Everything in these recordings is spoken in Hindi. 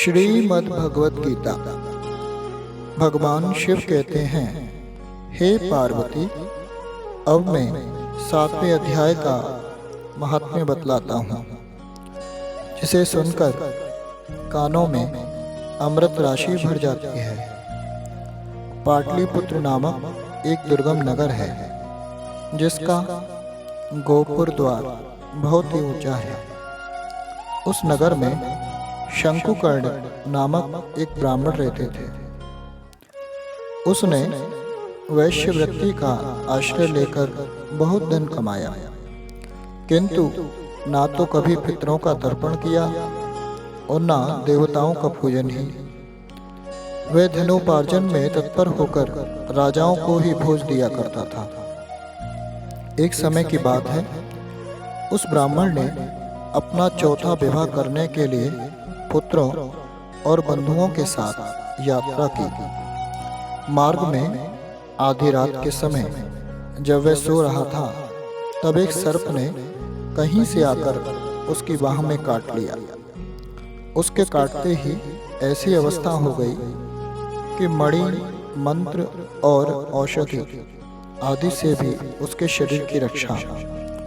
श्रीमद् भगवत गीता। भगवान शिव कहते हैं, हे पार्वती, अब मैं 7वें अध्याय का महात्म्य बतलाता हूँ, जिसे सुनकर कानों में अमृत राशि भर जाती है। पाटलिपुत्र नामक एक दुर्गम नगर है, जिसका गोपुर द्वार बहुत ही ऊंचा है। उस नगर में शंकुकर्ण नामक एक ब्राह्मण रहते थे। उसने वैश्य वृत्ति का आश्रय लेकर बहुत धन कमाया, किंतु ना तो कभी पितरों का तर्पण किया और ना देवताओं का पूजन ही। वह धनोपार्जन में तत्पर होकर राजाओं को ही भोज दिया करता था। एक समय की बात है, उस ब्राह्मण ने अपना चौथा विवाह करने के लिए पुत्रों और बंधुओं के साथ यात्रा की। मार्ग में आधी रात के समय जब वह सो रहा था, तब एक सर्प ने कहीं से आकर उसकी बाह में काट लिया। उसके काटते ही ऐसी अवस्था हो गई कि मणि, मंत्र और औषधि आदि से भी उसके शरीर की रक्षा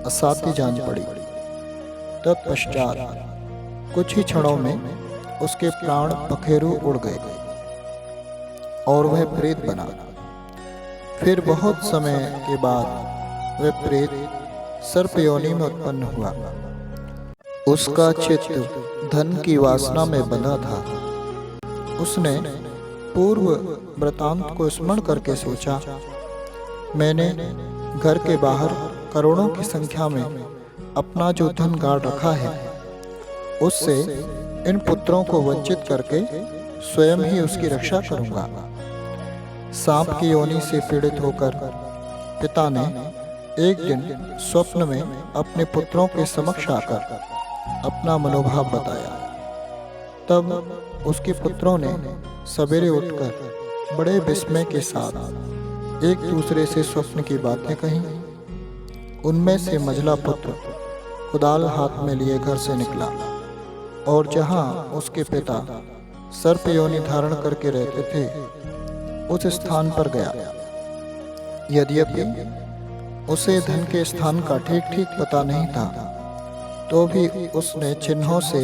असाध्य जान पड़ी। तत्पश्चात कुछ ही क्षणों में उसके प्राण पखेरु उड़ गए और वह प्रेत बना। फिर बहुत समय के बाद वह प्रेत सर्प योनि में उत्पन्न हुआ। उसका चित्त धन की वासना में बंधा था। उसने पूर्व वृतांत को स्मरण करके सोचा, मैंने घर के बाहर करोड़ों की संख्या में अपना जो धन गाड़ रखा है, उससे इन पुत्रों को वंचित करके स्वयं ही उसकी रक्षा करूंगा। सांप की योनि से पीड़ित होकर पिता ने एक दिन स्वप्न में अपने पुत्रों के समक्ष आकर अपना मनोभाव बताया। तब उसके पुत्रों ने सवेरे उठकर बड़े विस्मय के साथ एक दूसरे से स्वप्न की बातें कहीं। उनमें से मझला पुत्र कुदाल हाथ में लिए घर से निकला और जहां उसके पिता सर्प योनि धारण करके रहते थे, उस स्थान पर गया। यद्यपि उसे धन के स्थान का ठीक ठीक पता नहीं था, तो भी उसने चिन्हों से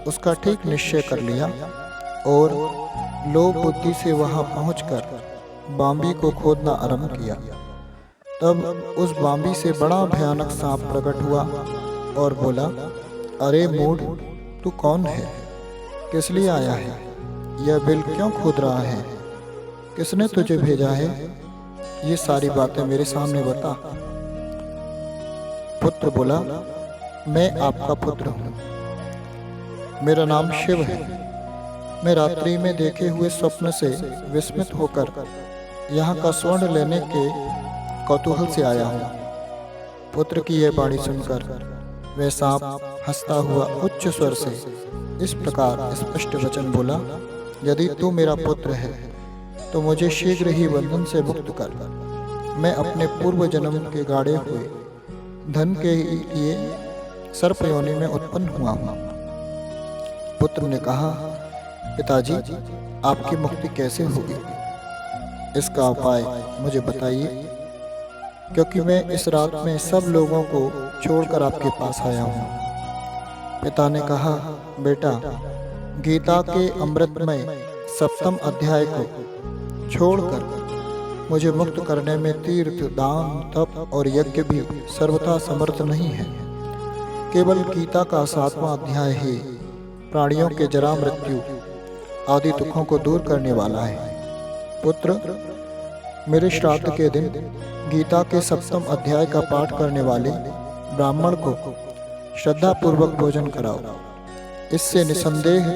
उसका ठीक निश्चय कर लिया और लोभ बुद्धि से वहां पहुंचकर बांबी को खोदना आरंभ किया। तब उस बांबी से बड़ा भयानक सांप प्रकट हुआ और बोला, अरे मूढ़, तू कौन है? किस लिए आया है? यह बिल क्यों खोद रहा है? किसने तुझे भेजा है? ये सारी बातें मेरे सामने बता। पुत्र बोला, मैं आपका पुत्र हूँ। मेरा नाम शिव है। मैं रात्रि में देखे हुए स्वप्न से विस्मित होकर यहाँ का स्वर्ण लेने के कौतूहल से आया हूँ। पुत्र की यह वाणी सुनकर वह सांप हंसता हुआ उच्च स्वर से इस प्रकार स्पष्ट वचन बोला, यदि तू मेरा पुत्र है तो मुझे शीघ्र ही बंधन से मुक्त कर। मैं अपने पूर्व जन्म के गाड़े हुए धन के लिए सर्प योनि में उत्पन्न हुआ हूँ। पुत्र ने कहा, पिताजी, आपकी मुक्ति कैसे होगी? इसका उपाय मुझे बताइए, क्योंकि मैं इस रात में सब लोगों को छोड़कर आपके पास आया हूँ। पिता ने कहा, बेटा, गीता के अमृतमय 7वें अध्याय को छोड़कर मुझे मुक्त करने में तीर्थ, दान, तप और यज्ञ भी सर्वथा समर्थ नहीं है। केवल गीता का 7वां अध्याय ही प्राणियों के जरा, मृत्यु आदि दुखों को दूर करने वाला है। पुत्र, मेरे श्राद्ध के दिन गीता के 7वें अध्याय का पाठ करने वाले ब्राह्मण को श्रद्धापूर्वक भोजन कराओ। इससे निसंदेह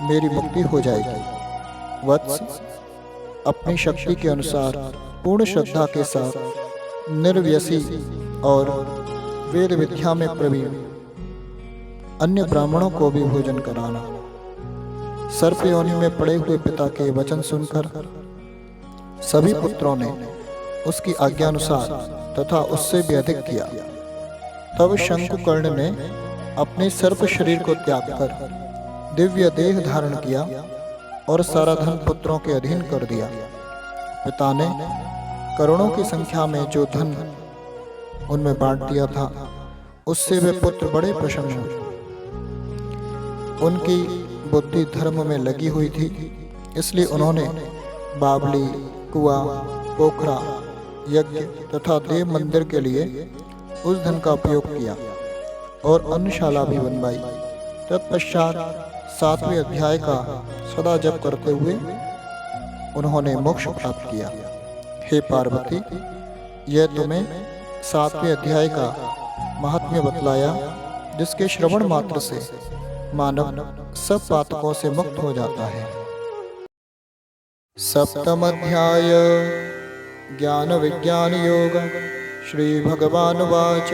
मेरी मुक्ति हो जाएगी। वत्स, अपनी शक्ति के अनुसार पूर्ण श्रद्धा के साथ निर्व्यसी और वेद विद्या में प्रवीण अन्य ब्राह्मणों को भी भोजन कराना। सर्प योनि में पड़े हुए पिता के वचन सुनकर सभी पुत्रों ने उसकी आज्ञानुसार तथा उससे भी अधिक किया। तब शंकुकर्ण ने अपने सर्प शरीर को त्याग कर दिव्य देह धारण किया और सारा धन पुत्रों के अधीन कर दिया। पिता ने करोड़ों की संख्या में जो धन उनमें बांट दिया था, उससे वे पुत्र बड़े प्रसन्न हुए। उनकी बुद्धि धर्म में लगी हुई थी, इसलिए उन्होंने बावली, कुआं, पोखरा, यज्ञ तथा देव मंदिर के लिए उस धन का उपयोग किया और अन्नशाला भी बनवाई। तत्पश्चात 7वें अध्याय का सदा जप करते हुए उन्होंने मोक्ष प्राप्त किया। हे पार्वती, यह तुम्हें 7वें अध्याय का महात्म्य बतलाया, जिसके श्रवण मात्र से मानव सब पातकों से मुक्त हो जाता है। 7वां अध्याय ज्ञान विज्ञान योग। श्री भगवान वाच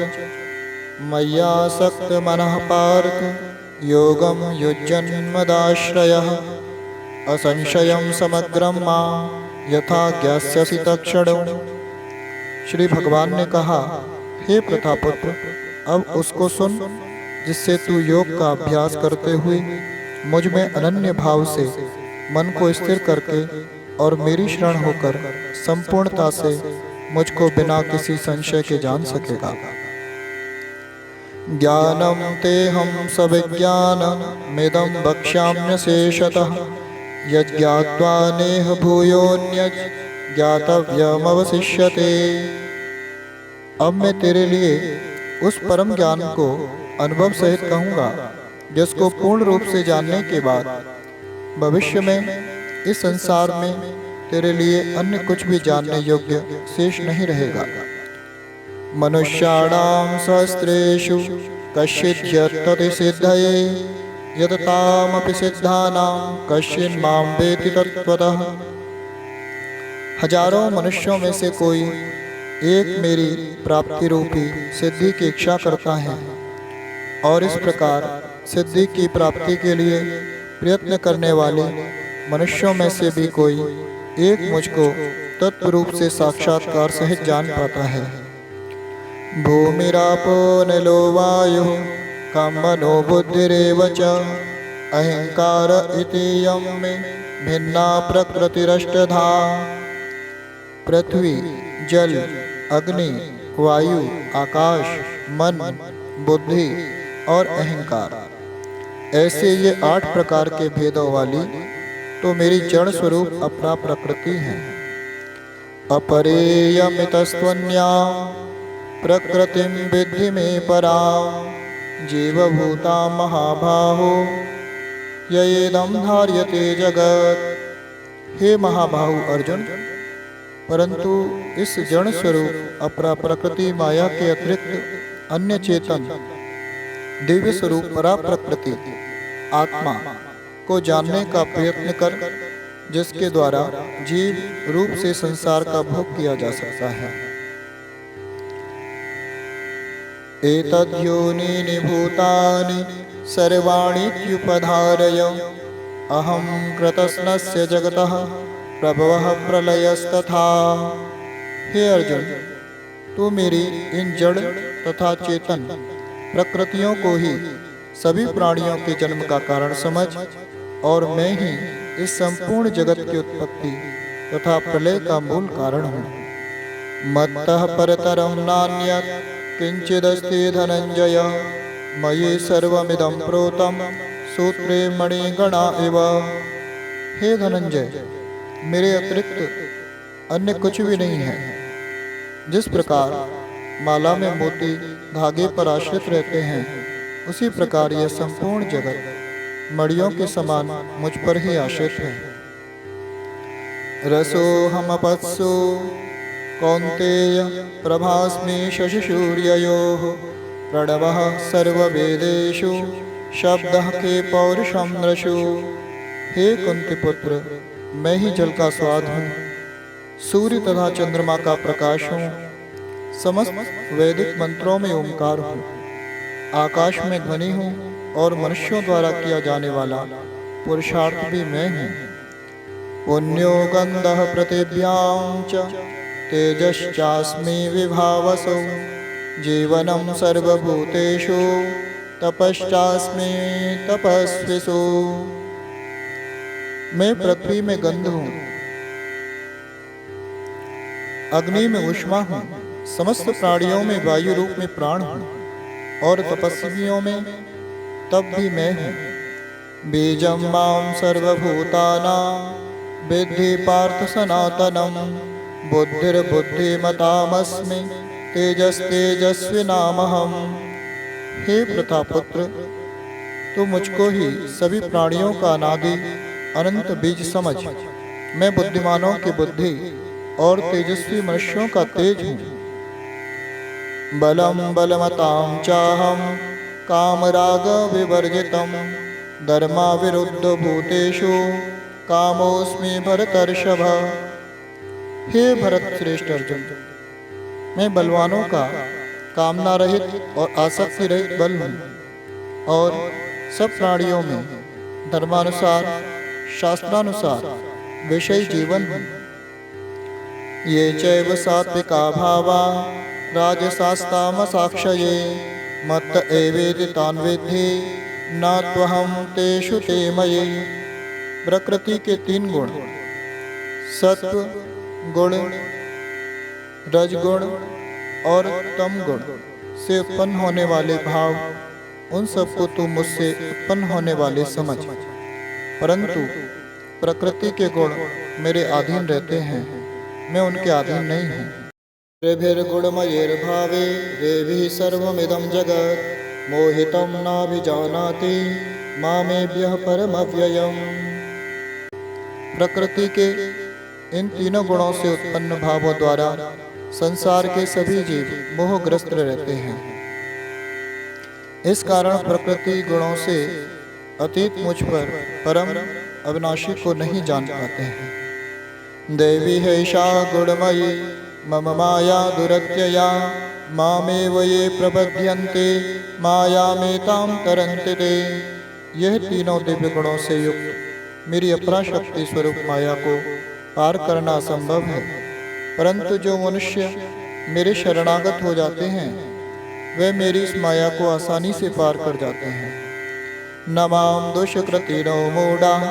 मय्यासक्त मनः पार्थ योगम युज्यन्मदाश्रयः असंशयं समग्रं मां यथा ज्ञास्यसि तत्क्षणो। श्री भगवान ने कहा, हे प्रतापपुत्र, अब उसको सुन जिससे तू योग का अभ्यास करते हुए मुझ में अनन्य भाव से मन को स्थिर करके और मेरी शरण होकर संपूर्णता से मुझको बिना किसी संशय के जान सकेगा। ज्ञानम तेहम सविज्ञानमिदं वक्ष्याम्यशेषतः यज्ञात्वा नेह भूयोऽन्यत् ज्ञातव्यमवशिष्यते। अब मैं तेरे लिए उस परम ज्ञान को अनुभव सहित कहूँगा, जिसको पूर्ण रूप से जानने के बाद भविष्य में इस संसार में तेरे लिए अन्य कुछ भी जानने योग्य शेष नहीं रहेगा। मनुष्याणां सहस्रेषु कश्चिद् सिद्धये यततामपि सिद्धानां कश्चिन् मां वेति तत्त्वतः। हजारों मनुष्यों में से कोई एक मेरी प्राप्ति रूपी सिद्धि की इच्छा करता है, और इस प्रकार सिद्धि की प्राप्ति के लिए प्रयत्न करने वाले मनुष्यों में से भी कोई एक मुझको तत्व रूप से साक्षात्कार सहित जान पाता है। भूमिरापो नलो वायुः कं मनो बुद्धिरेव च अहंकार इति यं मे भिन्ना प्रकृतिरष्टधा। पृथ्वी, जल, अग्नि, वायु, आकाश, मन, बुद्धि और अहंकार, ऐसे ये 8 प्रकार के भेदों वाली तो मेरी जड़ स्वरूप अपना प्रकृति है। अपरेयमितस्त्वन्या प्रकृतिं विद्धि में परां जीवभूता महाबाहो ययेदं धार्यते जगत्। हे महाबाहु अर्जुन, परंतु इस जड़ स्वरूप अपना प्रकृति माया के अतिरिक्त अन्य चेतन दिव्य स्वरूप परा प्रकृति आत्मा को जानने का प्रयत्न कर, जिसके द्वारा जीव रूप से संसार का भोग किया जा सकता है। एतद्योनीनि भूतानि सर्वाणीत्युपधारय अहं कृतस्नस्य जगतः प्रभवः प्रलयस्तथा। हे अर्जुन, तू मेरी इन जड़ तथा चेतन प्रकृतियों को ही सभी प्राणियों के जन्म का कारण समझ, और मैं ही इस संपूर्ण जगत की उत्पत्ति तथा प्रलय का मूल कारण हूँ। मत्तः परतरं नान्यत् किंचिदस्ति धनंजय मयि सर्वमिदं प्रोतं सूत्रे मणिगणा इव। हे धनंजय, मेरे अतिरिक्त अन्य कुछ भी नहीं है। जिस प्रकार माला में मोती धागे पर आश्रित रहते हैं, उसी प्रकार यह संपूर्ण जगत मणियों के समान मुझ पर ही आश्रित है। रसोऽहमपत्सु कौन्तेय प्रभास्मि शशिसूर्ययोः प्रणवः सर्ववेदेषु शब्दः के पौरुषं नृषु। हे कुंती पुत्र, मैं ही जल का स्वाद हूँ, सूर्य तथा चंद्रमा का प्रकाश हूँ, समस्त वैदिक मंत्रों में ओंकार हूँ, आकाश में ध्वनि हूँ, और मनुष्यों द्वारा किया जाने वाला पुरुषार्थ भी मैं हूँ। पुण्यो गंधः पृथिव्यां च तेजश्चास्मि विभावसो जीवनं सर्वभूतेषु तपश्चास्मि तपस्विषु। मैं पृथ्वी में गंध हूँ, अग्नि में ऊष्मा हूँ, समस्त प्राणियों में वायु रूप में प्राण हूँ, और तपस्वियों में तप भी मैं हूँ। बीजं मां सर्वभूतानां विद्धि पार्थ सनातनम। बुद्धिर्बुद्धिमतामस्मि तेजस्तेजस्विनामहम्। हे प्रतापुत्र, तू मुझको ही सभी प्राणियों का अनादि अनंत बीज समझ। मैं बुद्धिमानों की बुद्धि और तेजस्वी मनुष्यों का तेज हूँ। बलम बलमतां चाहम कामराग विवर्जितम। धर्मा विरुद्ध भूतेषु कामोस्मि भरतर्षभ। हे भरत श्रेष्ठ अर्जुन, मैं बलवानों का कामना रहित और आसक्ति रहित बल हूँ, और सब प्राणियों में धर्मानुसार शास्त्रानुसार विषय जीवन हूँ। ये चैव सात्विका भावा राजसास्तामसाक्षये। मत्त एवेति तान् विद्धि न त्वहं तेषु ते मयि। प्रकृति के तीन गुण सत्व गुण, रजगुण और तम गुण से उत्पन्न होने वाले भाव, उन सबको तू मुझसे उत्पन्न होने वाले समझ। परंतु प्रकृति के गुण मेरे अधीन रहते हैं, मैं उनके अधीन नहीं हूँ। रेभिर्गुणमयैर्भावे रेभिः सर्वमिदं जगत्। मोहितं नाभिजानाति मामेभ्यः परमव्ययम्। प्रकृति के इन तीनों गुणों से उत्पन्न भावों द्वारा संसार के सभी जीव मोहग्रस्त रहते हैं। इस कारण प्रकृति गुणों से अतीत मुझ पर परम अविनाशी को नहीं जान पाते हैं। देवी हैषा गुणमयी मम माया दुरत्यया। मामेव ये प्रपद्यन्ते मायामेतां तरन्ति ते। यह तीनों दिव्य गुणों से युक्त मेरी अपराशक्ति स्वरूप माया को पार करना असंभव है। परंतु जो मनुष्य मेरे शरणागत हो जाते हैं, वे मेरी इस माया को आसानी से पार कर जाते हैं। न मां दुष्कृतिनो मूढाः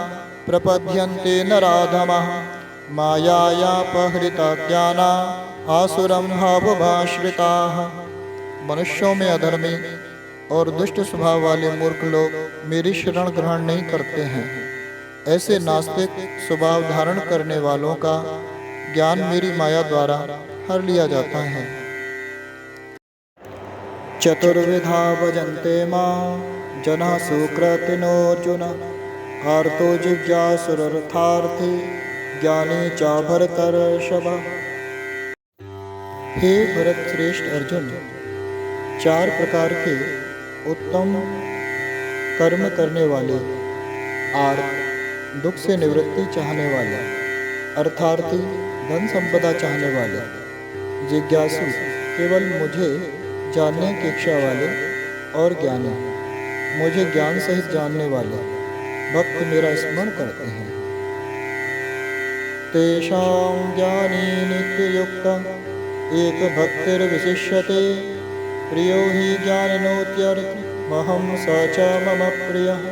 प्रपद्यन्ते नराधमाः। मायायापहृता ज्ञाना आसुरं भावभाश्रिताः। मनुष्यों में अधर्मी और दुष्ट स्वभाव वाले मूर्ख लोग मेरी शरण ग्रहण नहीं करते हैं। ऐसे नास्तिक स्वभाव धारण करने वालों का ज्ञान मेरी माया द्वारा हर लिया जाता है। चतुर्विधा भजन्ते मां जनाः सुकृतिनोऽर्जुन। आर्तो जिज्ञासुरर्थार्थी ज्ञानी च भरतर्षभ। हे भरत श्रेष्ठ अर्जुन, चार प्रकार के उत्तम कर्म करने वाले, आर्त दुख से निवृत्ति चाहने वाले, अर्थार्थी धन संपदा चाहने वाले, जिज्ञासु केवल मुझे जानने की इच्छा वाले, और ज्ञानी मुझे ज्ञान सहित जानने वाले भक्त मेरा स्मरण करते हैं। तेषां ज्ञानी नित्ययुक्ता एक भक्तिर्विशिष्यते। प्रियो हि ज्ञानिनोत्यर्थमहं स च मम प्रियः।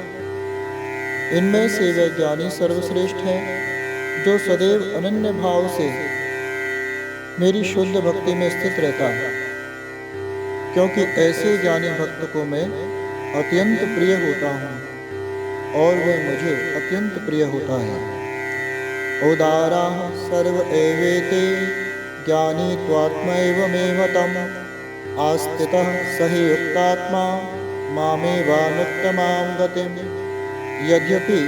इनमें से वह ज्ञानी सर्वश्रेष्ठ है जो सदैव अनन्य भाव से मेरी शुद्ध भक्ति में स्थित रहता है, क्योंकि ऐसे ज्ञानी भक्त को मैं अत्यंत प्रिय होता हूँ और वह मुझे अत्यंत प्रिय होता है। उदाराः सर्व एवेते ज्ञानी त्वात्मैव मे मतम्। आस्थितः स हि युक्तात्मा मामेवानुत्तमां गतिम्। यद्यपि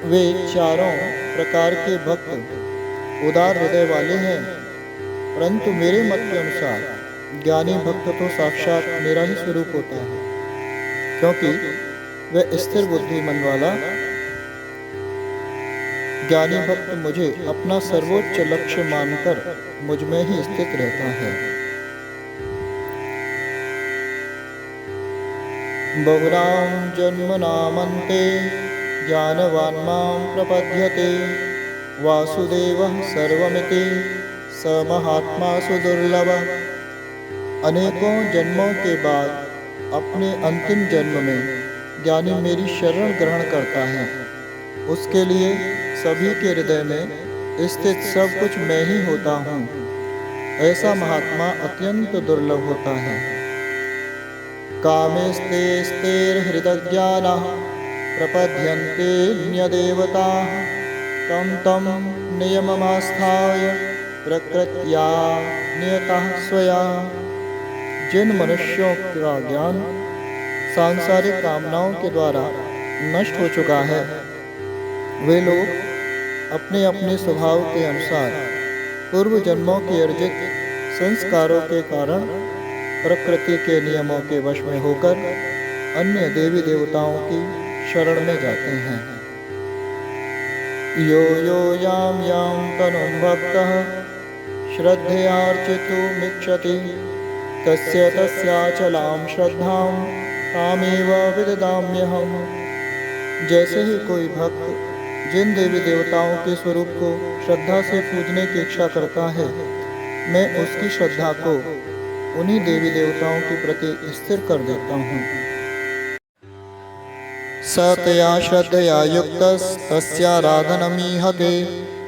वे चारों प्रकार के भक्त उदार हृदय वाले हैं, परंतु मेरे मत के अनुसार ज्ञानी भक्त तो साक्षात मेरा ही स्वरूप होता है, क्योंकि वह स्थिर बुद्धि मन वाला ज्ञानी भक्त मुझे अपना सर्वोच्च लक्ष्य मानकर मुझ में ही स्थित रहता है। बहुनां जन्मनामन्ते ज्ञानवान् मां प्रपद्यते। वासुदेवः सर्वमिति स महात्मा सुदुर्लभः। अनेकों जन्मों के बाद अपने अंतिम जन्म में ज्ञानी मेरी शरण ग्रहण करता है, उसके लिए सभी के हृदय में स्थित सब कुछ मैं ही होता हूँ। ऐसा महात्मा अत्यंत दुर्लभ होता है। कामेस्ते स्तेर्हृदज्ञानाः प्रपद्यन्ते न्यदेवताः तं तं नियममास्थाय प्रकृत्या नियतः स्वया। जिन मनुष्यों का ज्ञान सांसारिक कामनाओं के द्वारा नष्ट हो चुका है, वे लोग अपने अपने स्वभाव के अनुसार पूर्व जन्मों के अर्जित संस्कारों के कारण प्रकृति के नियमों के वश में होकर अन्य देवी देवताओं की शरण में जाते हैं। यो यो याम याम तनुं भक्तः श्रद्धयार्चितुमिच्छति तस्य तस्याचलां श्रद्धां तामेव विददाम्यहम्। जैसे ही कोई भक्त जिन देवी देवताओं के स्वरूप को श्रद्धा से पूजने की इच्छा करता है, मैं उसकी श्रद्धा को उन्हीं देवी देवताओं के प्रति स्थिर कर देता हूँ। सतया श्रद्धया युक्तस्तस्याराधनमीहते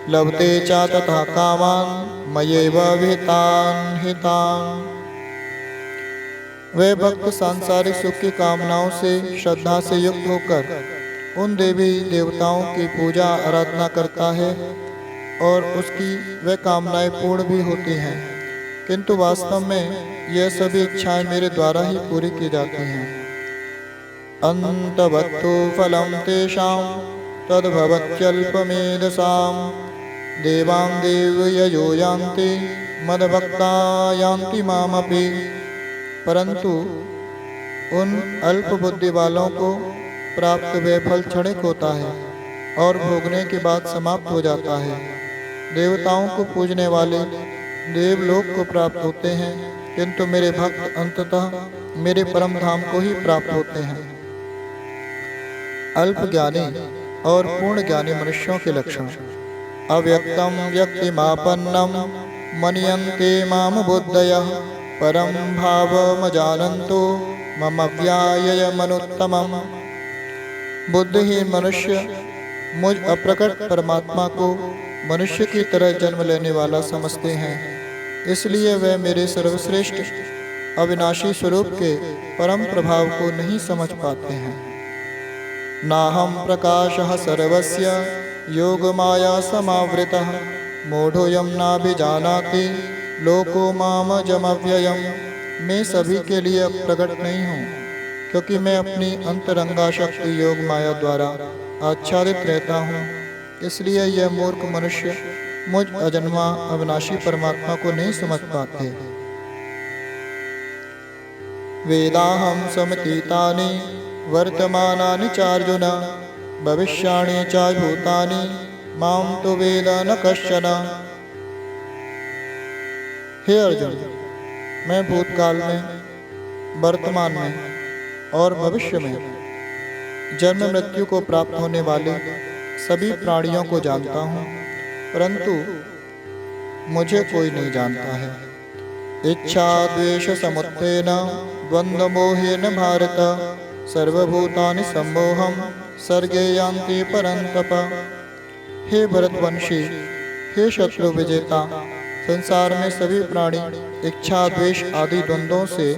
लभते च तथा कामान् मयैव विहितान् हितान्। वह भक्त सांसारिक सुख की कामनाओं से श्रद्धा से युक्त होकर उन देवी देवताओं की पूजा आराधना करता है और उसकी वह कामनाएं पूर्ण भी होती हैं, किंतु वास्तव में यह सभी इच्छाएं मेरे द्वारा ही पूरी की जाती हैं। अंतवत्तु फलं तेषां तद्भवत्यल्पमेधसां देवां देवयजो यान्ति मद्भक्ता यान्ति मामपि। परंतु उन अल्प बुद्धि वालों को प्राप्त वह फल क्षणिक होता है और भोगने के बाद समाप्त हो जाता है। देवताओं को पूजने वाले देवलोक को प्राप्त होते हैं, किंतु मेरे भक्त अंततः मेरे परम धाम को ही प्राप्त होते हैं। अल्प ज्ञानी और पूर्ण ज्ञानी मनुष्यों के लक्षण। अव्यक्तम व्यक्तिमापन्नम मन्यन्ते माम बुद्धयः परम भावमजानन्तो मम व्याययमनुत्तमम्। बुद्धिहीन मनुष्य मुझ अप्रकट परमात्मा को मनुष्य की तरह जन्म लेने वाला समझते हैं, इसलिए वे मेरे सर्वश्रेष्ठ अविनाशी स्वरूप के परम प्रभाव को नहीं समझ पाते हैं। नाहं प्रकाशः सर्वस्य योगमाया समावृतः मूढ़ोऽयं नाभिजानाति लोको मामजमव्ययम्। मैं सभी के लिए प्रकट नहीं हूँ, क्योंकि मैं अपनी अंतरंगा शक्ति योग माया द्वारा आच्छादित रहता हूँ। इसलिए यह मूर्ख मनुष्य मुझ अजन्मा अविनाशी परमात्मा को नहीं समझ पाते। वेदाहं समतीतानि वर्तमानानि चार्जुन भविष्याणि च भूतानि मां तु वेद न कश्चन। हे अर्जुन, मैं भूतकाल में, वर्तमान में और भविष्य में जन्म मृत्यु को प्राप्त होने वाले सभी प्राणियों को जानता हूँ, परंतु मुझे कोई नहीं जानता है। इच्छा द्वेष समुत्थेन द्वंद्व मोहेन भारत सर्वभूतानि सम्मोहं सर्गे यान्ति परन्तप। हे भरतवंशी, हे शत्रु विजेता, संसार में सभी प्राणी इच्छा द्वेष आदि द्वंद्वों से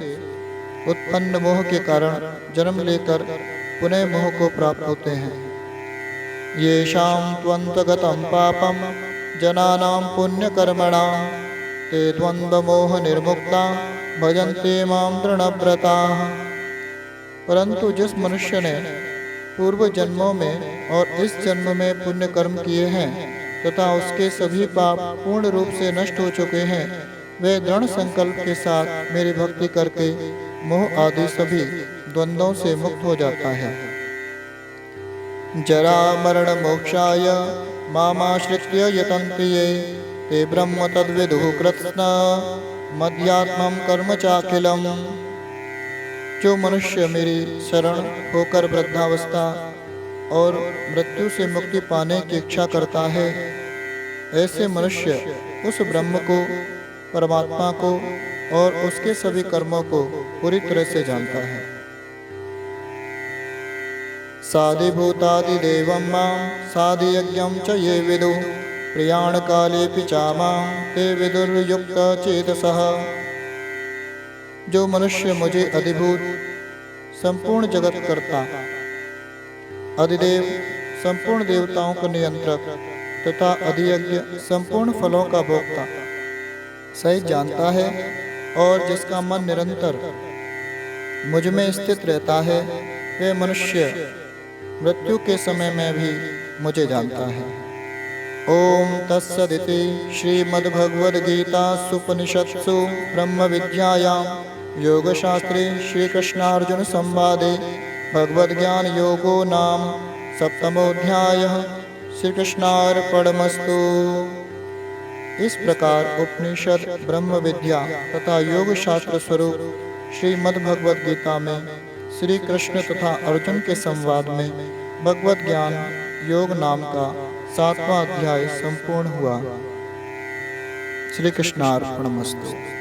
उत्पन्न मोह के कारण जन्म लेकर पुनः मोह को प्राप्त होते हैं। येषां त्वन्तगतं पापं जनानां पुण्यकर्मणां ते द्वंद्व मोह निर्मुक्ता भजन्ते मां दृढ़व्रताः। परंतु जिस मनुष्य ने पूर्व जन्मों में और इस जन्म में पुण्य कर्म किए हैं तथा उसके सभी पाप पूर्ण रूप से नष्ट हो चुके हैं, वे दृढ़ संकल्प के साथ मेरी भक्ति करके मोह आदि सभी द्वंद्वों से मुक्त हो जाता है। जरा मरण मोक्षाय मामाश्रित्य यतन्ति ये ते ब्रह्म तद्विदुः कृत्स्न मध्यात्मं कर्म चाखिलम्। जो मनुष्य मेरी शरण होकर वृद्धावस्था और मृत्यु से मुक्ति पाने की इच्छा करता है, ऐसे मनुष्य उस ब्रह्म को, परमात्मा को और उसके सभी कर्मों को पूरी तरह से जानता है। साधिभूतादिदेवं मां साधियज्ञं च ये विदुः प्रयाणकालेऽपि चामां ते विदुर्युक्तचेतसः। जो मनुष्य मुझे अधिभूत संपूर्ण जगत कर्ता, अधिदेव संपूर्ण देवताओं का नियंत्रक तथा अधियज्ञ संपूर्ण फलों का भोक्ता सही जानता है और जिसका मन निरंतर मुझ में स्थित रहता है, वह मनुष्य मृत्यु के समय में भी मुझे जानता है। ओम तत्सदिति श्रीमद्भगवद्गीतासूपनिषत्सु ब्रह्म विद्यायां योगशास्त्रे श्रीकृष्णार्जुन संवादे भगवद्ज्ञान योगो नाम सप्तमोऽध्यायः। श्रीकृष्णार्पणमस्तु। इस प्रकार उपनिषद ब्रह्म विद्या तथा योग शास्त्र स्वरूप श्रीमद्भगवद गीता में श्री कृष्ण तथा अर्जुन के संवाद में भगवत ज्ञान योग नाम का 7वां अध्याय संपूर्ण हुआ। श्री कृष्णार्पणमस्तु।